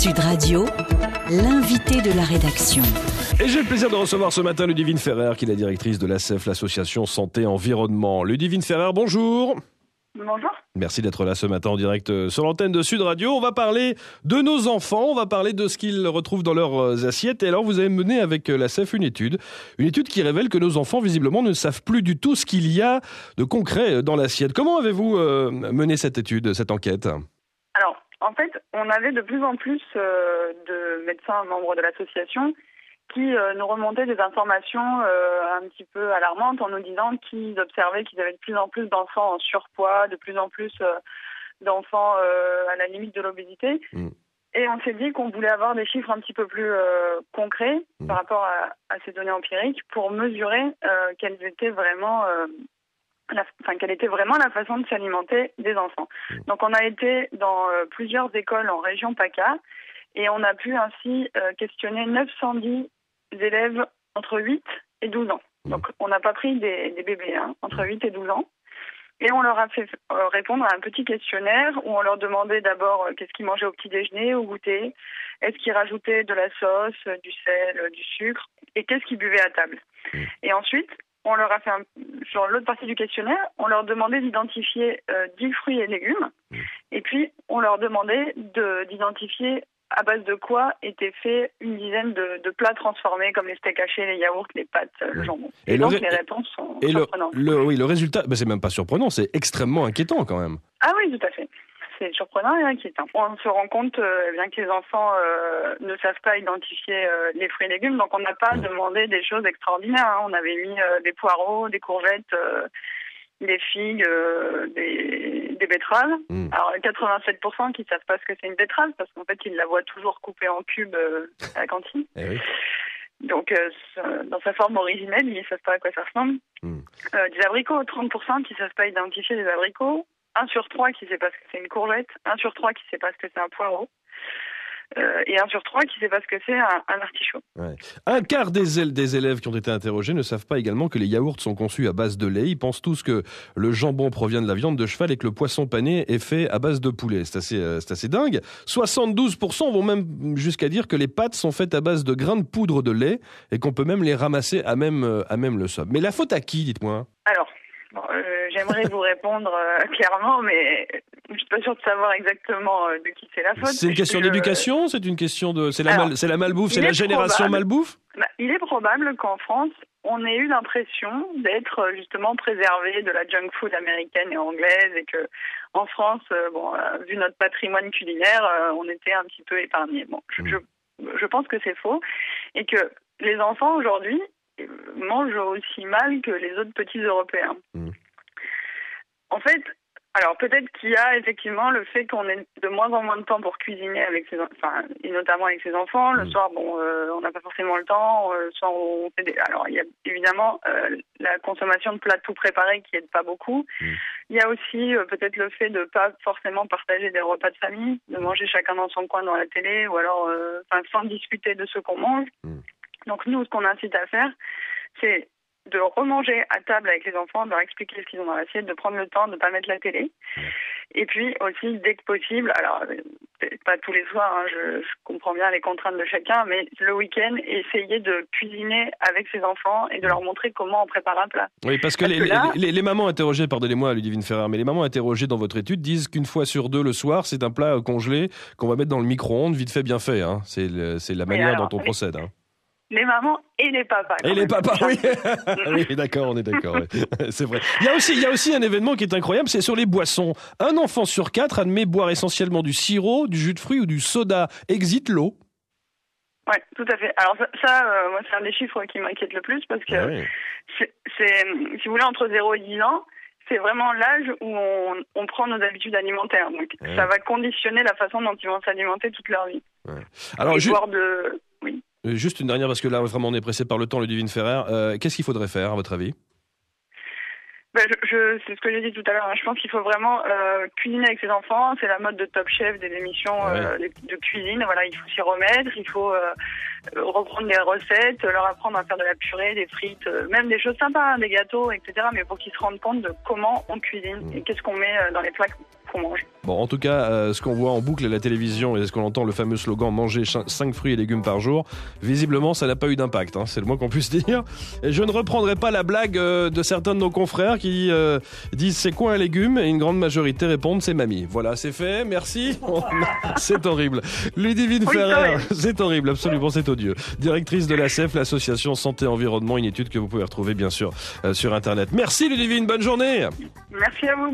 Sud Radio, l'invité de la rédaction. Et j'ai le plaisir de recevoir ce matin Ludivine Ferrer, qui est la directrice de l'ASEF, l'association Santé Environnement. Ludivine Ferrer, bonjour. Bonjour. Merci d'être là ce matin en direct sur l'antenne de Sud Radio. On va parler de nos enfants, on va parler de ce qu'ils retrouvent dans leurs assiettes. Et alors vous avez mené avec l'ASEF une étude qui révèle que nos enfants visiblement ne savent plus du tout ce qu'il y a de concret dans l'assiette. Comment avez-vous mené cette étude, cette enquête ? Alors, en fait, on avait de plus en plus de médecins membres de l'association qui nous remontaient des informations un petit peu alarmantes en nous disant qu'ils observaient qu'ils avaient de plus en plus d'enfants en surpoids, de plus en plus d'enfants à la limite de l'obésité. Et on s'est dit qu'on voulait avoir des chiffres un petit peu plus concrets par rapport à ces données empiriques pour mesurer quelle était vraiment la façon de s'alimenter des enfants. Donc on a été dans plusieurs écoles en région PACA et on a pu ainsi questionner 910 élèves entre 8 et 12 ans. Donc on n'a pas pris des bébés entre 8 et 12 ans. Et on leur a fait répondre à un petit questionnaire où on leur demandait d'abord qu'est-ce qu'ils mangeaient au petit déjeuner, au goûter, est-ce qu'ils rajoutaient de la sauce, du sel, du sucre, et qu'est-ce qu'ils buvaient à table. Et ensuite, on leur a fait, sur l'autre partie du questionnaire, on leur demandait d'identifier 10 fruits et légumes. Et puis, on leur demandait d'identifier à base de quoi étaient faits une dizaine de plats transformés, comme les steaks hachés, les yaourts, les pâtes, le jambon. Et donc, les réponses sont surprenantes. Le résultat, c'est même pas surprenant, c'est extrêmement inquiétant quand même. Ah oui, tout à fait. C'est surprenant et inquiétant. On se rend compte bien que les enfants ne savent pas identifier les fruits et légumes, donc on n'a pas demandé des choses extraordinaires. On avait mis des poireaux, des courgettes, des figues, des betteraves. Alors 87% qui ne savent pas ce que c'est une betterave, parce qu'en fait ils la voient toujours coupée en cubes à la cantine. Donc dans sa forme originelle, ils ne savent pas à quoi ça ressemble. Des abricots, 30% qui ne savent pas identifier les abricots. 1 sur 3 qui ne sait pas ce que c'est une courgette, 1 sur 3 qui ne sait pas ce que c'est un poireau, et 1 sur 3 qui ne sait pas ce que c'est un artichaut. Un quart des élèves qui ont été interrogés ne savent pas également que les yaourts sont conçus à base de lait. Ils pensent tous que le jambon provient de la viande de cheval et que le poisson pané est fait à base de poulet. C'est assez dingue. 72% vont même jusqu'à dire que les pâtes sont faites à base de grains de poudre de lait et qu'on peut même les ramasser à même le sol. Mais la faute à qui, dites-moi ? Alors, j'aimerais vous répondre clairement, mais je suis pas sûre de savoir exactement de qui c'est la faute. C'est une question d'éducation, c'est une question de, c'est la malbouffe, c'est la génération malbouffe. Il est probable qu'en France, on ait eu l'impression d'être justement préservé de la junk food américaine et anglaise, et que en France, vu notre patrimoine culinaire, on était un petit peu épargnés. Bon, je pense que c'est faux, et que les enfants aujourd'hui mangent aussi mal que les autres petits Européens. En fait, alors peut-être qu'il y a effectivement le fait qu'on ait de moins en moins de temps pour cuisiner avec et notamment avec ses enfants. Le soir, on n'a pas forcément le temps. Le soir, on fait alors il y a évidemment la consommation de plats tout préparés qui aide pas beaucoup. Il y a aussi peut-être le fait de pas forcément partager des repas de famille, de manger chacun dans son coin dans la télé, ou alors sans discuter de ce qu'on mange. Donc nous, ce qu'on incite à faire, c'est de remanger à table avec les enfants, de leur expliquer ce qu'ils ont dans l'assiette, de prendre le temps de ne pas mettre la télé. Et puis aussi, dès que possible, alors pas tous les soirs, je comprends bien les contraintes de chacun, mais le week-end, essayer de cuisiner avec ses enfants et de leur montrer comment on prépare un plat. Oui, parce que les mamans interrogées, pardonnez-moi Ludivine Ferrer, mais les mamans interrogées dans votre étude disent qu'une fois sur deux le soir, c'est un plat congelé qu'on va mettre dans le micro-ondes, vite fait, bien fait. C'est la manière dont on procède. Les mamans et les papas. Et les papas, oui. Oui, d'accord, on est d'accord. Ouais. C'est vrai. Il y a aussi un événement qui est incroyable, c'est sur les boissons. Un enfant sur 4 admet boire essentiellement du sirop, du jus de fruits ou du soda. Exit l'eau. Oui, tout à fait. Alors ça moi, c'est un des chiffres qui m'inquiète le plus, parce que c'est, si vous voulez, entre 0 et 10 ans, c'est vraiment l'âge où on prend nos habitudes alimentaires. Donc ça va conditionner la façon dont ils vont s'alimenter toute leur vie. Alors, Oui. Juste une dernière, parce que là, vraiment, on est pressé par le temps, Ludivine Ferrer. Qu'est-ce qu'il faudrait faire, à votre avis ? C'est ce que j'ai dit tout à l'heure. Je pense qu'il faut vraiment cuisiner avec ses enfants. C'est la mode de Top Chef, des émissions de cuisine. Voilà, il faut s'y remettre. Il faut reprendre les recettes, leur apprendre à faire de la purée, des frites, même des choses sympas, des gâteaux, etc. Mais pour qu'ils se rendent compte de comment on cuisine et qu'est-ce qu'on met dans les plats qu'on mange. Bon, en tout cas, ce qu'on voit en boucle à la télévision et ce qu'on entend, le fameux slogan « Manger 5 fruits et légumes par jour », visiblement, ça n'a pas eu d'impact, hein, c'est le moins qu'on puisse dire. Et je ne reprendrai pas la blague de certains de nos confrères qui disent « C'est quoi un légume ?» et une grande majorité répondent « C'est mamie ». Voilà, c'est fait, merci. C'est horrible. Ludivine Ferrer, c'est horrible, absolument, c'est odieux. Directrice de l'ASEF, l'association Santé Environnement, une étude que vous pouvez retrouver bien sûr sur Internet. Merci Ludivine, bonne journée. Merci à vous.